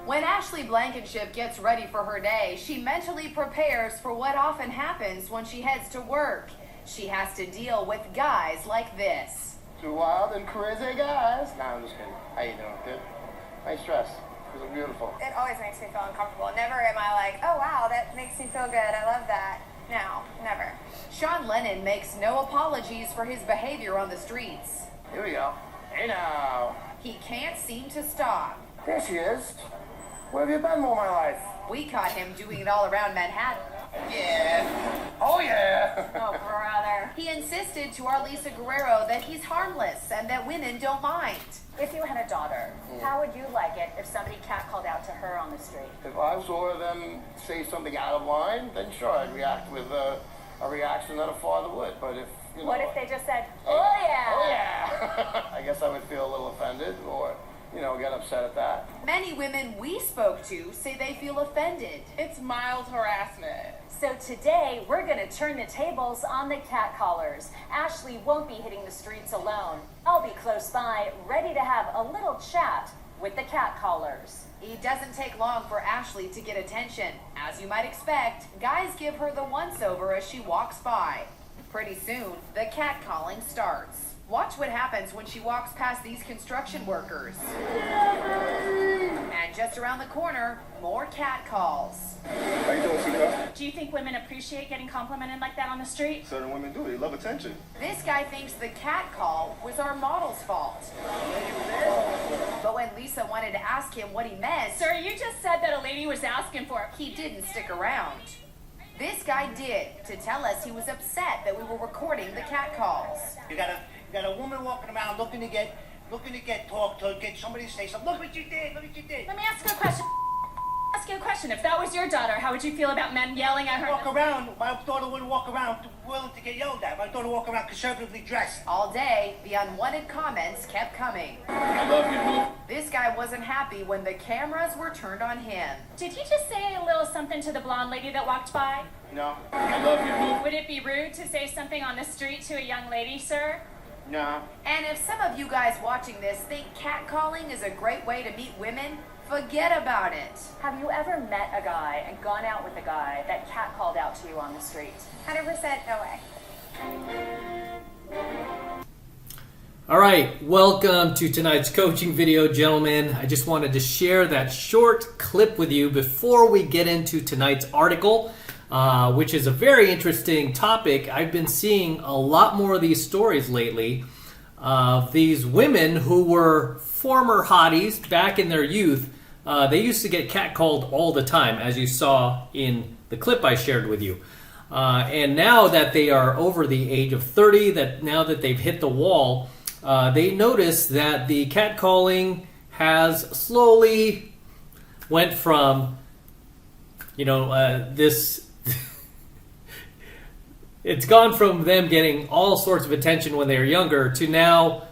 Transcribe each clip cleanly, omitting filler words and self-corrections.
When Ashley Blankenship gets ready for her day, she mentally prepares for what often happens when she heads to work. She has to deal with guys like this. Two wild and crazy guys. Nah, I'm just kidding. How you doing? Good? Nice dress. You look beautiful. It always makes me feel uncomfortable. Never am I like, oh wow, that makes me feel good. I love that. No, never. Sean Lennon makes no apologies for his behavior on the streets. Here we go. Hey now. He can't seem to stop. There she is. Where have you been all my life? We caught him doing it all around Manhattan. Yeah. Oh yeah. Oh brother. He insisted to our Lisa Guerrero that he's harmless and that women don't mind. If you had a daughter, how would you like it if somebody catcalled out to her on the street? If I saw them say something out of line, then sure, I'd react with a reaction that a father would. But if, you know... What if they just said, oh yeah? Oh yeah. I guess I would feel a little offended or, you know, get upset at that. Many women we spoke to say they feel offended. It's mild harassment. So today, we're going to turn the tables on the catcallers. Ashley won't be hitting the streets alone. I'll be close by, ready to have a little chat with the catcallers. It doesn't take long for Ashley to get attention. As you might expect, guys give her the once-over as she walks by. Pretty soon, the catcalling starts. Watch what happens when she walks past these construction workers. And just around the corner, more catcalls. How you doing, Chica? Do you think women appreciate getting complimented like that on the street? Certain women do. They love attention. This guy thinks the catcall was our model's fault. But when Lisa wanted to ask him what he meant, Sir, you just said that a lady was asking for it. he didn't stick around. This guy did, to tell us he was upset that we were recording the catcalls. You got a woman walking around looking to get talked to, get somebody to say something. Look what you did, look what you did. Let me ask you a question. If that was your daughter, how would you feel about men yelling at her? Walk around, my daughter wouldn't walk around willing to get yelled at. My daughter walk around conservatively dressed. All day, the unwanted comments kept coming. I love you, boo. This guy wasn't happy when the cameras were turned on him. Did he just say a little something to the blonde lady that walked by? No. I love you, boo. Would it be rude to say something on the street to a young lady, sir? No. And if some of you guys watching this think catcalling is a great way to meet women, forget about it. Have you ever met a guy and gone out with a guy that catcalled out to you on the street? 100% no way. All right, welcome to tonight's coaching video, gentlemen. I just wanted to share that short clip with you before we get into tonight's article, which is a very interesting topic. I've been seeing a lot more of these stories lately of these women who were former hotties back in their youth. They used to get catcalled all the time, as you saw in the clip I shared with you. And now that they are over the age of 30, now that they've hit the wall, they notice that the catcalling has slowly went from, this... It's gone from them getting all sorts of attention when they were younger to now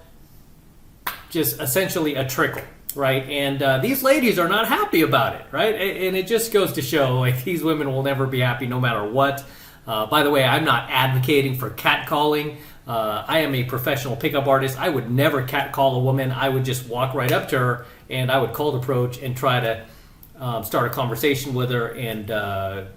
just essentially a trickle, right? And these ladies are not happy about it, right? And it just goes to show, like, these women will never be happy no matter what. By the way, I'm not advocating for catcalling. I am a professional pickup artist. I would never catcall a woman. I would just walk right up to her and I would cold approach and try to start a conversation with her and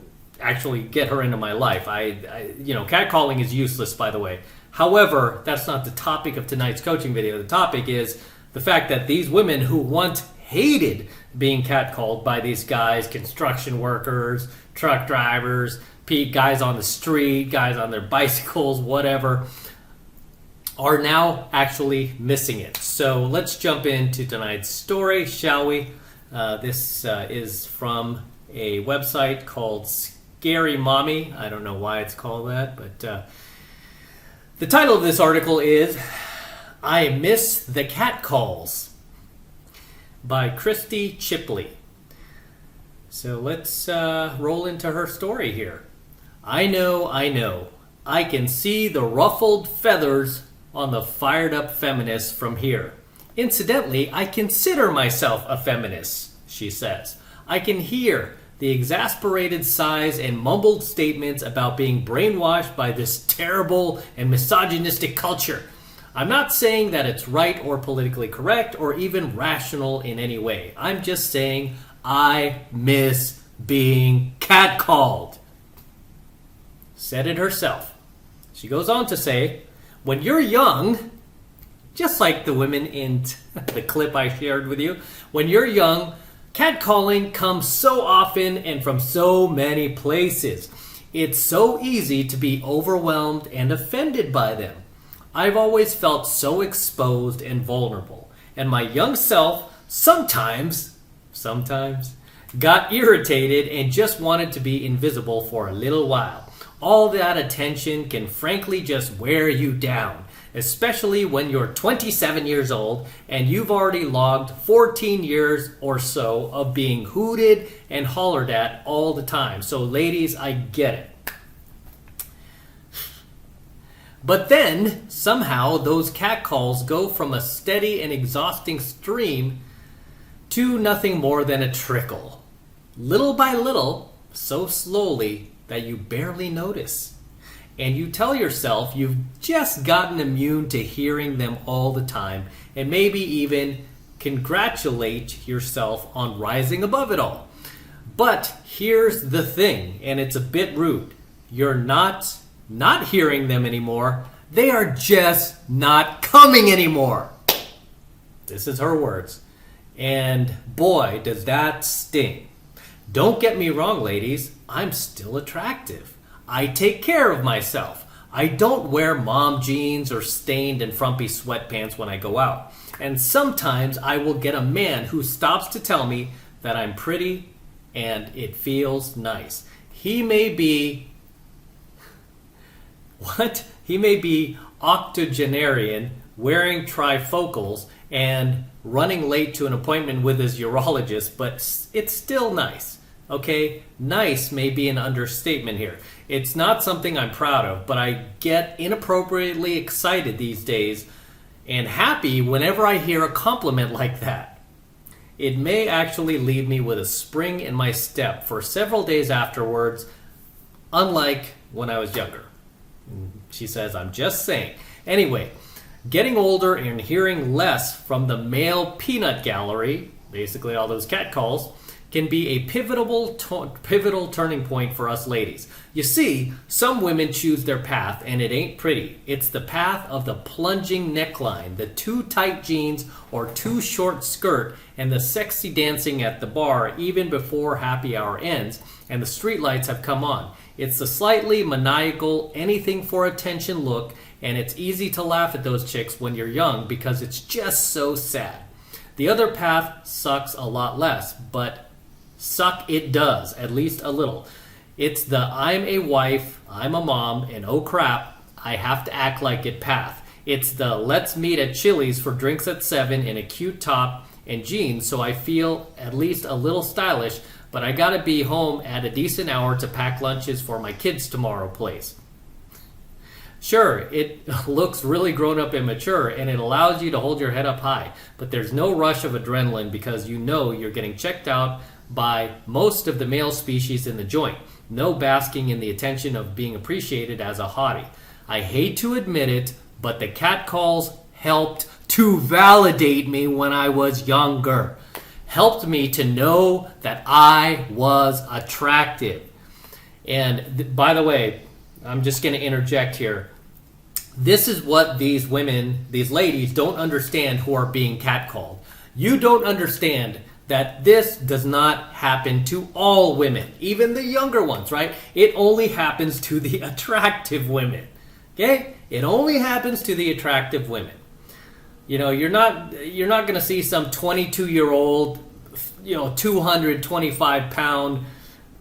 actually get her into my life. Catcalling is useless, by the way. However, that's not the topic of tonight's coaching video. The topic is the fact that these women who once hated being catcalled by these guys, construction workers, truck drivers, guys on the street, guys on their bicycles, whatever, are now actually missing it. So let's jump into tonight's story, shall we? This is from a website called Scary Mommy. I don't know why it's called that, but the title of this article is I Miss the Catcalls by Christy Chipley. So let's roll into her story here. I know. I can see the ruffled feathers on the fired up feminist from here. Incidentally, I consider myself a feminist, she says. I can hear the exasperated sighs and mumbled statements about being brainwashed by this terrible and misogynistic culture. I'm not saying that it's right or politically correct or even rational in any way. I'm just saying I miss being catcalled. Said it herself. She goes on to say, when you're young, just like the women in the clip I shared with you, when you're young, catcalling comes so often and from so many places. It's so easy to be overwhelmed and offended by them. I've always felt so exposed and vulnerable, and my young self sometimes got irritated and just wanted to be invisible for a little while. All that attention can frankly just wear you down, especially when you're 27 years old and you've already logged 14 years or so of being hooted and hollered at all the time. So ladies, I get it. But then, somehow, those catcalls go from a steady and exhausting stream to nothing more than a trickle. Little by little, so slowly that you barely notice. And you tell yourself you've just gotten immune to hearing them all the time, and maybe even congratulate yourself on rising above it all. But here's the thing, and it's a bit rude. You're not hearing them anymore. They are just not coming anymore. This is her words. And boy, does that sting. Don't get me wrong, ladies. I'm still attractive. I take care of myself. I don't wear mom jeans or stained and frumpy sweatpants when I go out. And sometimes I will get a man who stops to tell me that I'm pretty and it feels nice. He may be He may be octogenarian, wearing trifocals, and running late to an appointment with his urologist, but it's still nice. Okay? Nice may be an understatement here. It's not something I'm proud of, but I get inappropriately excited these days and happy whenever I hear a compliment like that. It may actually leave me with a spring in my step for several days afterwards, unlike when I was younger. She says, I'm just saying. Anyway, getting older and hearing less from the male peanut gallery, basically all those catcalls, can be a pivotal turning point for us ladies. You see, some women choose their path and it ain't pretty. It's the path of the plunging neckline, the too tight jeans or too short skirt, and the sexy dancing at the bar even before happy hour ends and the streetlights have come on. It's the slightly maniacal, anything for attention look, and it's easy to laugh at those chicks when you're young because it's just so sad. The other path sucks a lot less, but suck it does, at least a little. It's the I'm a wife, I'm a mom, and oh crap, I have to act like it path. It's the let's meet at Chili's for drinks at 7 in a cute top and jeans so I feel at least a little stylish, but I gotta be home at a decent hour to pack lunches for my kids tomorrow place. Sure, it looks really grown up and mature and it allows you to hold your head up high, but there's no rush of adrenaline because you know you're getting checked out by most of the male species in the joint. No basking in the attention of being appreciated as a hottie. I hate to admit it, but the catcalls helped to validate me when I was younger. Helped me to know that I was attractive. And by the way, I'm just going to interject here. This is what these women, these ladies don't understand who are being catcalled. You don't understand that this does not happen to all women, even the younger ones, right? It only happens to the attractive women. Okay? It only happens to the attractive women. You know, you're not going to see some 22-year-old, 225-pound,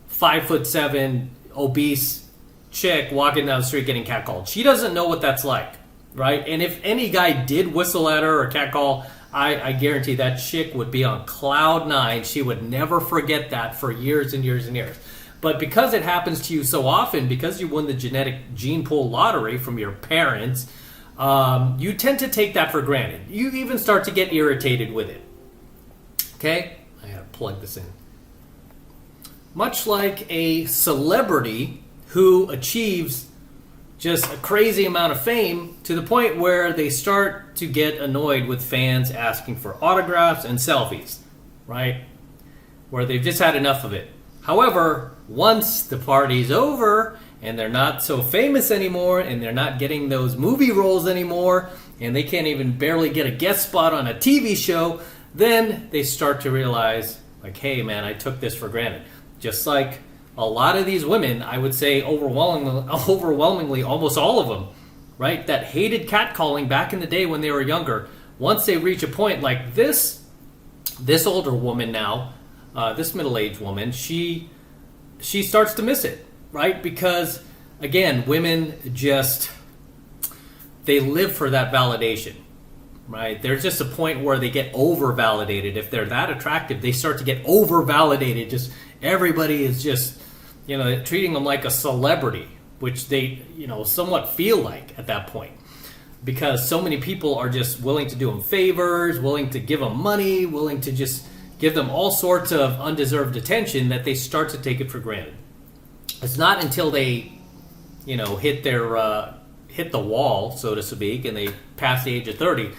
5'7", obese chick walking down the street getting catcalled. She doesn't know what that's like, right? And if any guy did whistle at her or catcall, I guarantee that chick would be on cloud nine. She would never forget that for years and years and years. But because it happens to you so often, because you won the genetic gene pool lottery from your parents, you tend to take that for granted. You even start to get irritated with it. Okay? I gotta plug this in. Much like a celebrity who achieves just a crazy amount of fame to the point where they start to get annoyed with fans asking for autographs and selfies, right? where they've just had enough of it. However, once the party's over and they're not so famous anymore and they're not getting those movie roles anymore and they can't even barely get a guest spot on a TV show, then they start to realize, like, hey man, I took this for granted. Just like a lot of these women, I would say overwhelmingly almost all of them, right, that hated catcalling back in the day when they were younger, once they reach a point like this older woman now, this middle-aged woman, she starts to miss it, right? Because, again, women just, they live for that validation, right? There's just a point where they get over-validated. If they're that attractive, they start to get over-validated. Just everybody is just, treating them like a celebrity, which they, somewhat feel like at that point. Because so many people are just willing to do them favors, willing to give them money, willing to just give them all sorts of undeserved attention that they start to take it for granted. It's not until they, hit the wall, so to speak, and they pass the age of 30,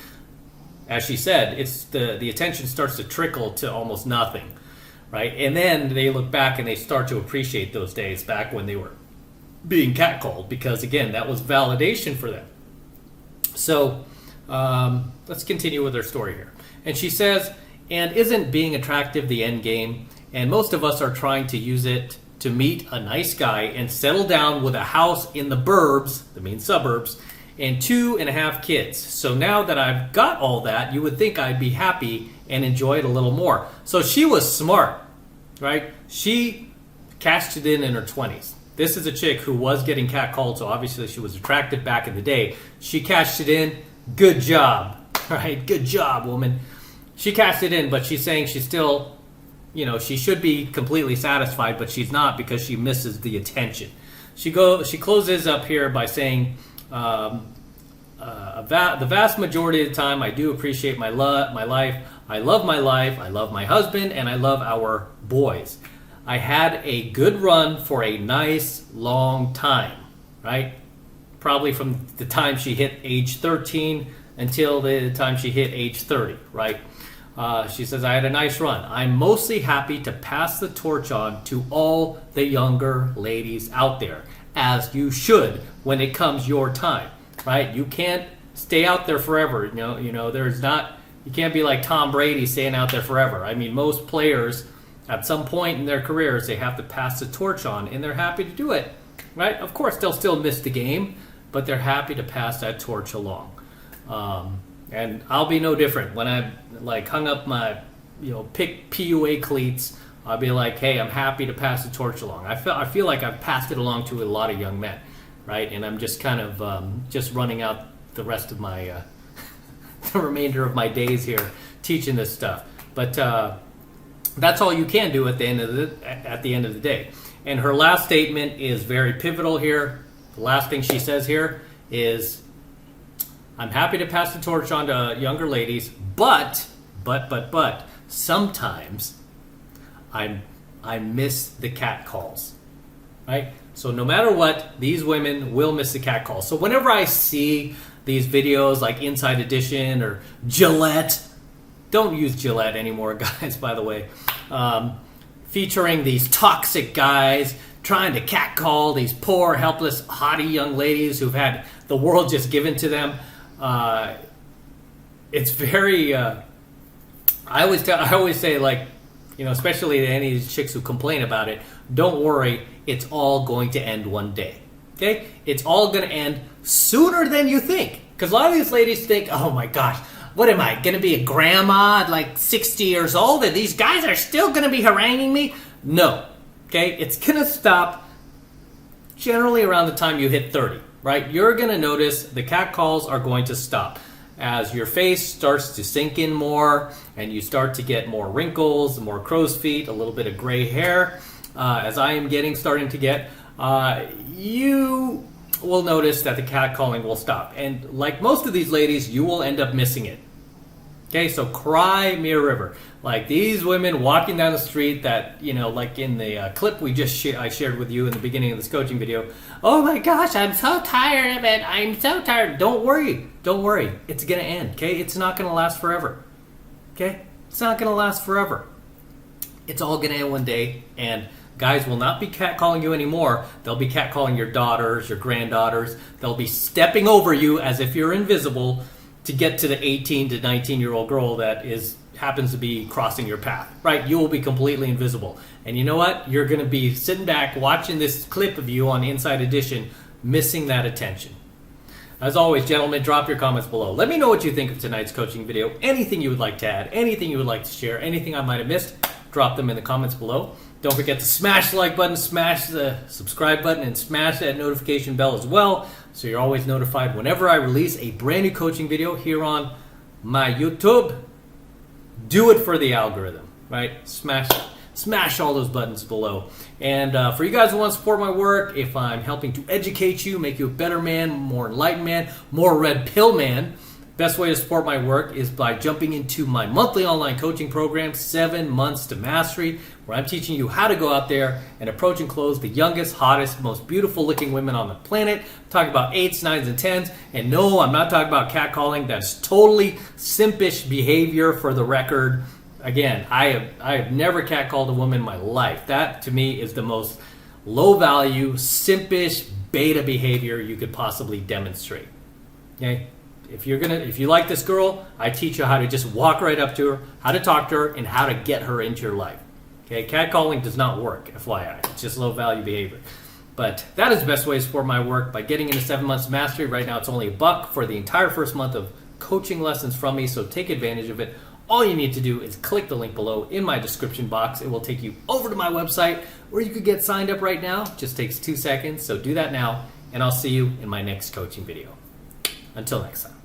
as she said, it's the attention starts to trickle to almost nothing, right? And then they look back and they start to appreciate those days back when they were being catcalled, because again, that was validation for them. So let's continue with her story here. And she says, and isn't being attractive the end game? And most of us are trying to use it to meet a nice guy and settle down with a house in the burbs, that means suburbs, and 2.5 kids. So now that I've got all that, you would think I'd be happy and enjoy it a little more. So she was smart, right? She cashed it in her 20s. This is a chick who was getting catcalled, so obviously she was attractive back in the day. She cashed it in. Good job, right? Good job, woman. She cashed it in, but she's saying she's still, she should be completely satisfied, but she's not because she misses the attention. She closes up here by saying, the vast majority of the time, I do appreciate my life. I love my life. I love my husband, and I love our boys. I had a good run for a nice long time, right? Probably from the time she hit age 13 until the time she hit age 30, right? She says, I had a nice run. I'm mostly happy to pass the torch on to all the younger ladies out there, as you should when it comes your time, right? You can't stay out there forever. You can't be like Tom Brady staying out there forever. I mean, most players, at some point in their careers, they have to pass the torch on, and they're happy to do it, right? Of course, they'll still miss the game, but they're happy to pass that torch along. And I'll be no different. When I hung up my, PUA cleats, I'll be like, hey, I'm happy to pass the torch along. I feel like I've passed it along to a lot of young men, right? And I'm just kind of just running out the rest of my, the remainder of my days here teaching this stuff. But that's all you can do at the end of the day. And her last statement is very pivotal here. The last thing she says here is, I'm happy to pass the torch on to younger ladies, but sometimes I miss the cat calls, right? So no matter what, these women will miss the cat calls. So whenever I see these videos like Inside Edition or Gillette, don't use Gillette anymore, guys, by the way, featuring these toxic guys trying to catcall these poor, helpless, haughty young ladies who've had the world just given to them. It's very, I always say, like, especially to any of these chicks who complain about it, don't worry, it's all going to end one day, okay? It's all going to end sooner than you think. Because a lot of these ladies think, oh my gosh, what am I, going to be a grandma at like 60 years old and these guys are still going to be haranguing me? No, okay? It's going to stop generally around the time you hit 30, right? You're going to notice the catcalls are going to stop as your face starts to sink in more and you start to get more wrinkles, more crow's feet, a little bit of gray hair, as I am starting to get, you will notice that the catcalling will stop. And like most of these ladies, you will end up missing it. Okay, so cry me a river. Like these women walking down the street that, like in the clip I shared with you in the beginning of this coaching video. Oh my gosh, I'm so tired of it. I'm so tired. Don't worry. It's going to end, okay? It's not going to last forever. Okay? It's not going to last forever. It's all going to end one day, and guys will not be catcalling you anymore. They'll be catcalling your daughters, your granddaughters. They'll be stepping over you as if you're invisible to get to the 18 to 19-year-old girl that happens to be crossing your path, right? You will be completely invisible. And you know what? You're going to be sitting back watching this clip of you on Inside Edition, missing that attention. As always, gentlemen, drop your comments below. Let me know what you think of tonight's coaching video. Anything you would like to add, anything you would like to share, anything I might have missed, drop them in the comments below. Don't forget to smash the like button, smash the subscribe button, and smash that notification bell as well, so you're always notified whenever I release a brand new coaching video here on my YouTube. Do it for the algorithm, right? Smash all those buttons below. And for you guys who want to support my work, if I'm helping to educate you, make you a better man, more enlightened man, more red pill man, best way to support my work is by jumping into my monthly online coaching program, 7 Months to Mastery, where I'm teaching you how to go out there and approach and close the youngest, hottest, most beautiful looking women on the planet. I'm talking about 8s, 9s, and 10s. And no, I'm not talking about catcalling. That's totally simpish behavior, for the record. Again, I have never catcalled a woman in my life. That, to me, is the most low-value, simpish, beta behavior you could possibly demonstrate. Okay? If you like this girl, I teach you how to just walk right up to her, how to talk to her, and how to get her into your life. Okay? Catcalling does not work, FYI. It's just low-value behavior. But that is the best way to support my work, by getting into 7 Months to Mastery. Right now, it's only $1 for the entire first month of coaching lessons from me, so take advantage of it. All you need to do is click the link below in my description box. It will take you over to my website where you could get signed up right now. It just takes 2 seconds, so do that now, and I'll see you in my next coaching video. Until next time.